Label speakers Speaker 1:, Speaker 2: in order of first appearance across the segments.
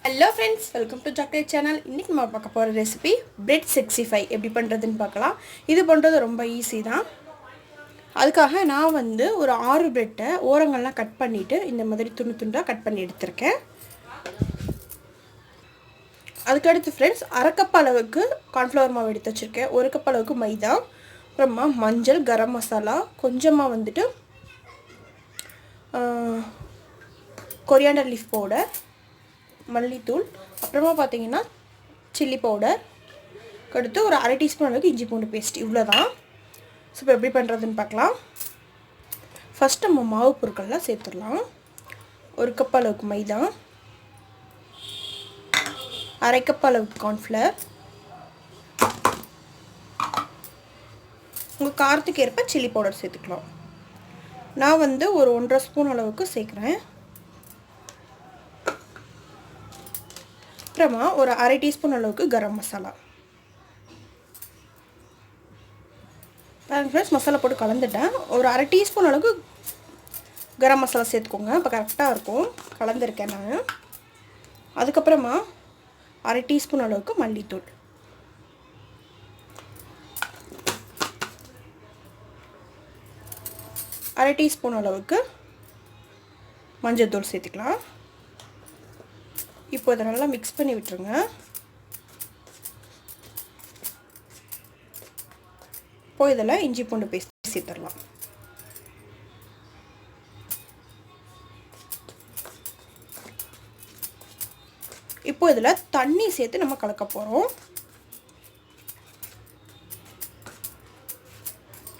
Speaker 1: Hello friends, welcome to Chocolate channel. இன்னைக்கு நம்ம பார்க்க போற ரெசிபி bread 65 எப்படி பண்றதுன்னு பார்க்கலாம். இது பண்றது ரொம்ப ஈஸி தான். அதுக்காக நான் வந்து ஒரு 6 பிரெட்டை ஓரங்கள்லாம் கட் பண்ணிட்டு இந்த மாதிரி துண்டு துண்டா கட் பண்ணி எடுத்துர்க்கேன். அதுக்கு அடுத்து फ्रेंड्स 1/2 கப் அளவுக்கு corn flour மாவு எடுத்து வச்சிருக்கேன். 1 கப் அளவுக்கு மைதா, அப்புறமா மஞ்சள், கரம் மசாலா, கொஞ்சமா வந்துட்டு coriander leaf powder, மல்லித்தூள், அப்புறமா பாத்தீங்கன்னா chili powder, அடுத்து ஒரு 1/2 டீஸ்பூன் அளவுக்கு இஞ்சி பூண்டு பேஸ்ட். இவ்வளவுதான். சோ இப்போ எப்படி பண்றதுன்னு பார்க்கலாம். ஃபர்ஸ்ட் நம்ம மாவு பொருட்கள்லாம் சேர்த்துறலாம். 1 கப் அளவுக்கு மைதா, 1/2 கப் அளவுக்கு corn flour, உங்க காரத்துக்கு ஏற்ப chili powder சேர்த்துக்கலாம். நான் வந்து ஒரு 1.5 ஸ்பூன் அளவுக்கு சேர்க்கிறேன். அப்புறமா ஒரு 1/2 டீஸ்பூன் அளவுக்கு கரம் மசாலா. ஃப்ரெண்ட்ஸ் மசாலா போட்டு கலந்துட்டேன். ஒரு 1/2 டீஸ்பூன் அளவுக்கு கரம் மசாலா சேர்த்துக்கோங்க. அப்போ கரெக்டாக இருக்கும். கலந்துருக்கேன் நான். அதுக்கப்புறமா 1/2 டீஸ்பூன் அளவுக்கு மல்லித்தூள், அரை டீஸ்பூன் அளவுக்கு மஞ்சள் தூள் சேர்த்துக்கலாம். இப்போ இத நல்லா mix பண்ணி விட்டுருங்க. இப்போ இதெல்லாம் இஞ்சி பூண்டு பேஸ்ட் சேர்த்துறலாம். இப்போ இதல தண்ணி சேர்த்து நம்ம கலக்க போறோம்.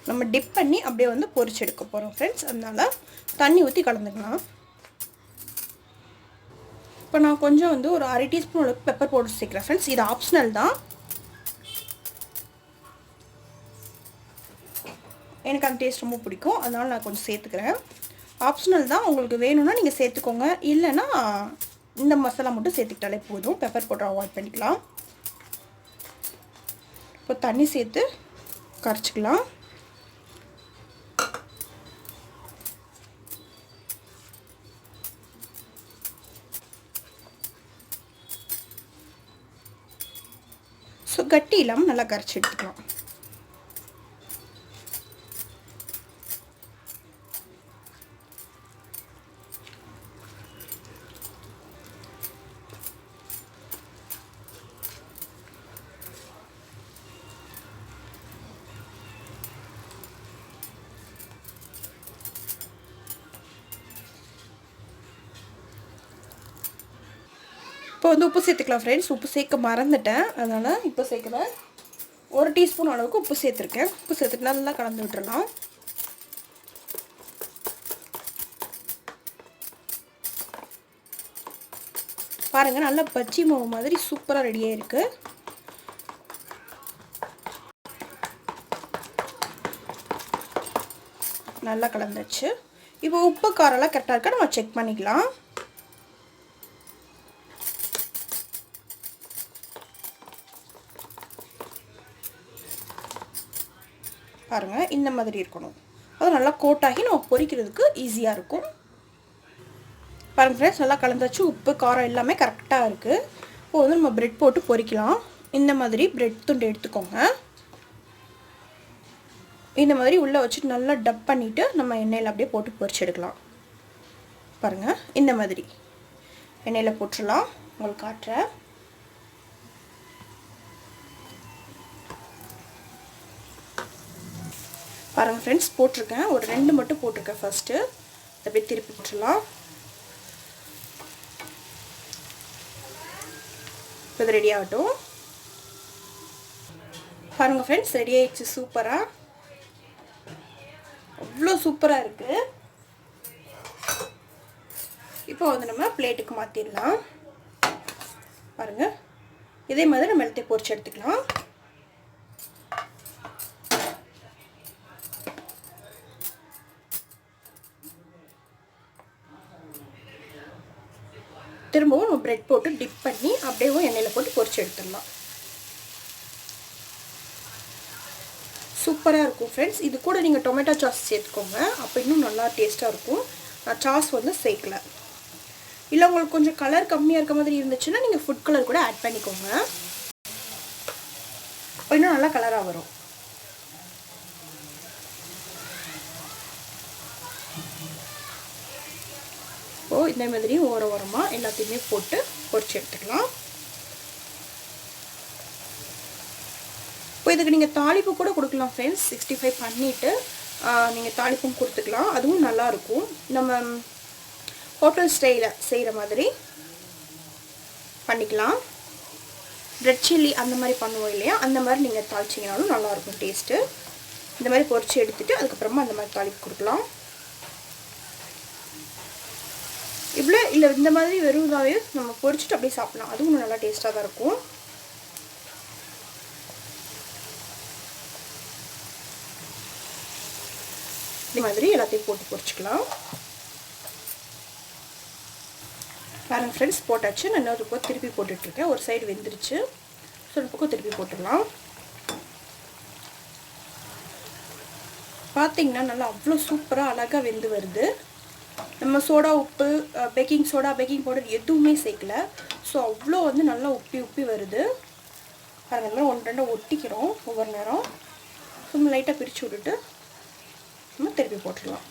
Speaker 1: நம்ம டிப் பண்ணி அப்படியே வந்து பொரிச்சு எடுக்க போறோம் फ्रेंड्स. அதனால தண்ணி ஊத்தி கலந்துக்கலாம். இப்போ நான் கொஞ்சம் வந்து ஒரு 1/2 டீஸ்பூன் அளவுக்கு பெப்பர் பவுடர் சேர்க்கிறேன் फ्रेंड्स. இது ஆப்ஷனல் தான். எனக்கு அந்த டேஸ்ட் ரொம்ப பிடிக்கும். அதனால நான் கொஞ்சம் சேர்த்துக்கிறேன். ஆப்ஷனல் தான். உங்களுக்கு வேணும்னா நீங்க சேர்த்துக்கோங்க. இல்லனா இந்த மசாலா மட்டும் சேர்த்துக்கிட்டாலே போதும். பெப்பர் பவுடர் அவாய்ட் பண்ணிக்கலாம். இப்போ தண்ணி சேர்த்து கரைச்சுக்கலாம். சோ கட்டி இல்லாம நல்லா கரைச்சு எடுத்துக்கலாம். இப்போ வந்து உப்பு சேர்த்துக்கலாம் फ्रेंड्स. உப்பு சேர்க்க மறந்துட்டேன். அதனால இப்போ சேர்க்கிறேன். 1 டீஸ்பூன் அளவுக்கு உப்பு சேர்த்திருக்கேன். உப்பு சேர்த்துட்டு நல்லா கலந்து விட்டுறலாம். பாருங்க நல்லா பச்சி மாவு மாதிரி சூப்பரா ரெடியா இருக்கு. நல்லா கலந்துச்சு. இப்போ உப்பு காரம் எல்லாம் கரெக்ட்டா இருக்கா நம்ம செக் பண்ணிக்கலாம். பாருங்க இந்த மாதிரி இருக்கணும். அது நல்லா கோட் ஆகி நம்ம பொரிக்கிறதுக்கு ஈஸியா இருக்கும். பாருங்க फ्रेंड्स நல்லா கலந்தாச்சு. உப்பு காரம் எல்லாமே கரெக்ட்டா இருக்கு. இப்போ வந்து நம்ம பிரெட் போட்டு பொரிக்கலாம். இந்த மாதிரி பிரெட் துண்டு எடுத்துக்கோங்க. இந்த மாதிரி உள்ள வச்சிட்டு நல்லா டப் பண்ணிட்டு நம்ம எண்ணெயில அப்படியே போட்டு பொரிச்சு எடுக்கலாம். பாருங்க இந்த மாதிரி எண்ணெயில போட்டுறலாம். உங்களுக்கு காட்றேன். பாருங்க फ्रेंड्स போட்டுருக்கேன். ஒரு 2 மட்டும் போட்டுருக்கேன் ஃபர்ஸ்ட். அப்படியே திருப்பி போட்டுறலாம். இது ரெடி ஆகட்டும். பாருங்க फ्रेंड्स ரெடி ஆயிடுச்சு சூப்பரா. அவ்வளோ சூப்பரா இருக்கு. இப்போ வந்து நம்ம பிளேட்டுக்கு மாத்திடலாம். பாருங்க இதே மாதிரி நம்ம எல்லாத்தையும் பொரிச்சு எடுத்துக்கலாம். திரும்பவும் பிரெட் போட்டு டிப் பண்ணி அப்படியே எண்ணெயில போட்டு பொரிச்சு எடுத்துடலாம். சூப்பரா இருக்கும் फ्रेंड्स. இது கூட நீங்க டொமேட்டோ சாஸ் சேர்த்துக்கோங்க. அப்ப இன்னும் நல்லா டேஸ்டா இருக்கும். நான் சாஸ் வந்து சேர்க்கல. இல்லை உங்களுக்கு கொஞ்சம் கலர் கம்மியாக இருக்க மாதிரி இருந்துச்சுன்னா நீங்கள் ஃபுட் கலர் கூட ஆட் பண்ணிக்கோங்க, இன்னும் நல்லா கலராக வரும். இந்த மாதிரி ஓரமாக எல்லாத்தையுமே போட்டு பொரிச்சு எடுத்துக்கலாம். இப்போ இதுக்கு நீங்கள் தாளிப்பு கூட கொடுக்கலாம் ஃப்ரெண்ட்ஸ். 65 பண்ணிவிட்டு நீங்கள் தாளிப்பும் கொடுத்துக்கலாம், அதுவும் நல்லாயிருக்கும். நம்ம ஹோட்டல் ஸ்டைலில் செய்கிற மாதிரி பண்ணிக்கலாம். ரெட் சில்லி அந்த மாதிரி பண்ணுவோம் இல்லையா, அந்த மாதிரி நீங்கள் தாளிச்சிங்கனாலும் நல்லாயிருக்கும் டேஸ்ட்டு. இந்த மாதிரி பொரிச்சு எடுத்துகிட்டு அதுக்கப்புறமா அந்த மாதிரி தாளிப்பு கொடுக்கலாம். இவ்வளோ இல்லை, இந்த மாதிரி வெறும் இதாகவே நம்ம பொரிச்சுட்டு அப்படியே சாப்பிடலாம், அதுவும் நல்லா டேஸ்ட்டாக தான் இருக்கும். இந்த மாதிரி எல்லாத்தையும் போட்டு பொரிச்சுக்கலாம். பாருங்க ஃப்ரெண்ட்ஸ், போட்டாச்சு. நான் இன்னொரு பக்கம் திருப்பி போட்டுட்ருக்கேன். ஒரு சைடு வெந்துருச்சு, ஸோ ஒரு பக்கம் திருப்பி போட்டுடலாம். பார்த்தீங்கன்னா நல்லா அவ்வளோ சூப்பராக அழகாக வெந்து வருது. நம்ம சோடா உப்பு, பேக்கிங் சோடா, பேக்கிங் பவுடர் எதுவுமே சேர்க்கல. ஸோ அவ்வளோ வந்து நல்லா உப்பி வருது. அதனால ஒன்று ரெண்டாக ஒட்டிக்கிறோம் ஒவ்வொரு நேரம். சும்மா லைட்டாக பிரித்து விட்டுட்டு நம்ம திருப்பி போட்டுடலாம்.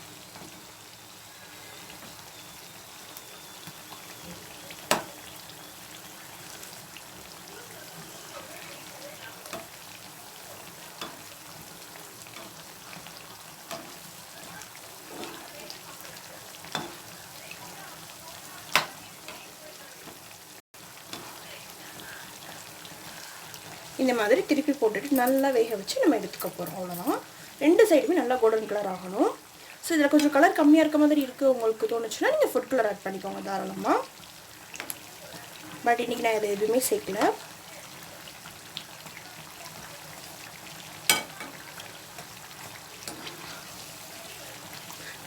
Speaker 1: இந்த மாதிரி திருப்பி போட்டுட்டு நல்லா வேக வச்சு நம்ம எடுத்துக்க போகிறோம். அவ்வளோதான். ரெண்டு சைடுமே நல்லா கோல்டன் கலர் ஆகணும். ஸோ இதில் கொஞ்சம் கலர் கம்மியாக இருக்க மாதிரி இருக்குது உங்களுக்கு தோணுச்சுன்னா நீங்கள் ஃபுட் கலர் ஆட் பண்ணிக்கோங்க தாராளமாக. பட் இன்றைக்கி நான் இதை எதுவுமே சேர்க்கல.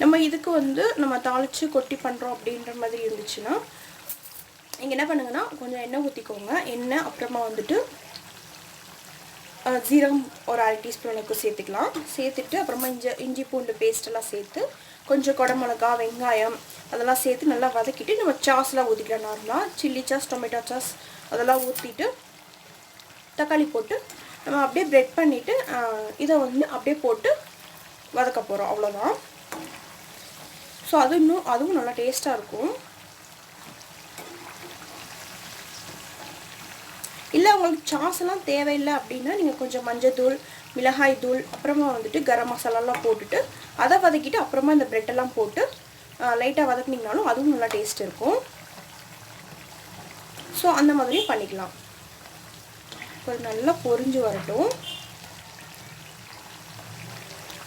Speaker 1: நம்ம இதுக்கு வந்து நம்ம தாளித்து கொட்டி பண்ணுறோம் அப்படின்ற மாதிரி இருந்துச்சுன்னா நீங்கள் என்ன பண்ணுங்கன்னா கொஞ்சம் எண்ணெய் ஊற்றிக்கோங்க. எண்ணெய் அப்புறமா வந்துட்டு ஜீரகம் ஒரு 1/2 டீஸ்பூனுக்கு சேர்த்துக்கலாம். சேர்த்துட்டு அப்புறமா இஞ்சி பூண்டு பேஸ்ட்டெல்லாம் சேர்த்து கொஞ்சம் குடமிளகா, வெங்காயம் அதெல்லாம் சேர்த்து நல்லா வதக்கிட்டு நம்ம சாஸ்லாம் ஊற்றிக்கலாம். நார்மலாக சில்லி சாஸ், டொமேட்டோ சாஸ் அதெல்லாம் ஊற்றிட்டு தக்காளி போட்டு நம்ம அப்படியே பிரெட் பண்ணிவிட்டு இதை வந்து அப்படியே போட்டு வதக்க போகிறோம். அவ்வளோதான். ஸோ அதுவும் நல்லா டேஸ்ட்டாக இருக்கும். இல்லை உங்களுக்கு சாஸ்லாம் தேவையில்லை அப்படின்னா நீங்கள் கொஞ்சம் மஞ்சள், மிளகாய் தூள், அப்புறமா வந்துட்டு கரம் மசாலாலாம் போட்டுட்டு அதை வதக்கிட்டு அப்புறமா இந்த ப்ரெட்டெல்லாம் போட்டு லைட்டாக வதக்கினீங்கனாலும் அதுவும் நல்லா டேஸ்ட் இருக்கும். ஸோ அந்த மாதிரியும் பண்ணிக்கலாம். ஒரு நல்லா பொரிஞ்சு வரட்டும்.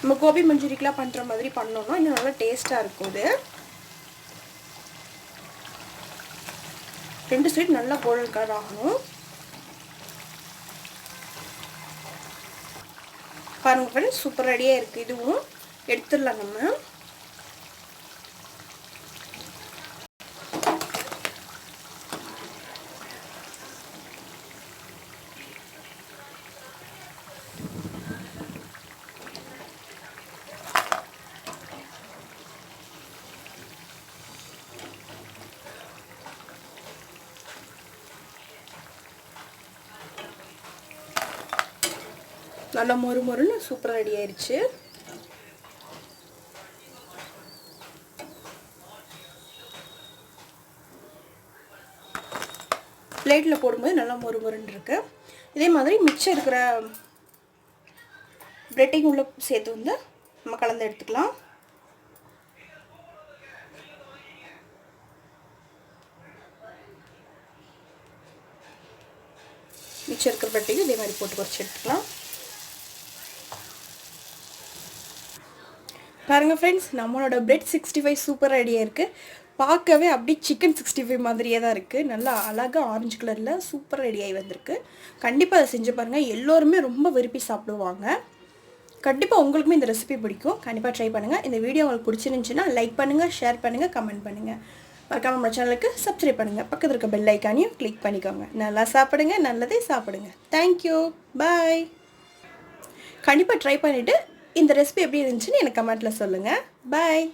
Speaker 1: நம்ம கோபி மஞ்சூரிக்கெலாம் பண்ணுற மாதிரி பண்ணோம்னா இன்னும் நல்லா டேஸ்ட்டாக இருக்கும். இது ரெண்டு சைடு நல்லா கோல்டன் கலர் ஆகணும். பாருங்கள் ஃப்ரெண்ட்ஸ், சூப்பர் ரெடியாக இருக்குது. இதுவும் எடுத்துடலாம் நம்ம. நல்லா மொறுன்னு சூப்பராக ரெடி ஆயிடுச்சு. பிளேட்டில் போடும்போது நல்லா மொறுன்னு இருக்கு. இதே மாதிரி மிச்சம் இருக்கிற பிரெட்டையும் உள்ள சேர்த்து வந்து நம்ம கலந்து எடுத்துக்கலாம். மிச்சம் இருக்கிற பிரெட்டையும் இதே மாதிரி போட்டு பொரிச்சு எடுத்துக்கலாம். பாருங்கள் ஃப்ரெண்ட்ஸ், நம்மளோட பிரெட் 65 சூப்பராக ரெடியாக இருக்குது. பார்க்கவே அப்படியே சிக்கன் 65 மாதிரியே தான் இருக்குது. நல்லா அழகாக ஆரஞ்சு கலரில் சூப்பராக ரெடியாகி வந்திருக்கு. கண்டிப்பாக அதை செஞ்சு பாருங்கள், எல்லோருமே ரொம்ப விரும்பி சாப்பிடுவாங்க. கண்டிப்பாக உங்களுக்குமே இந்த ரெசிபி பிடிக்கும். கண்டிப்பாக ட்ரை பண்ணுங்கள். இந்த வீடியோ உங்களுக்கு பிடிச்சிருந்துச்சுன்னா லைக் பண்ணுங்கள், ஷேர் பண்ணுங்கள், கமெண்ட் பண்ணுங்கள். மறக்காம நம்ம சேனலுக்கு சப்ஸ்கிரைப் பண்ணுங்கள். பக்கத்தில் இருக்க பெல் ஐக்கானையும் கிளிக் பண்ணிக்கோங்க. நல்லா சாப்பிடுங்க, நல்லதே சாப்பிடுங்க. தேங்க்யூ, பாய். கண்டிப்பாக ட்ரை பண்ணிவிட்டு இந்த ரெசிபி எப்படி இருந்துச்சுன்னு எனக்கு கமெண்ட்டில் சொல்லுங்கள். பாய்.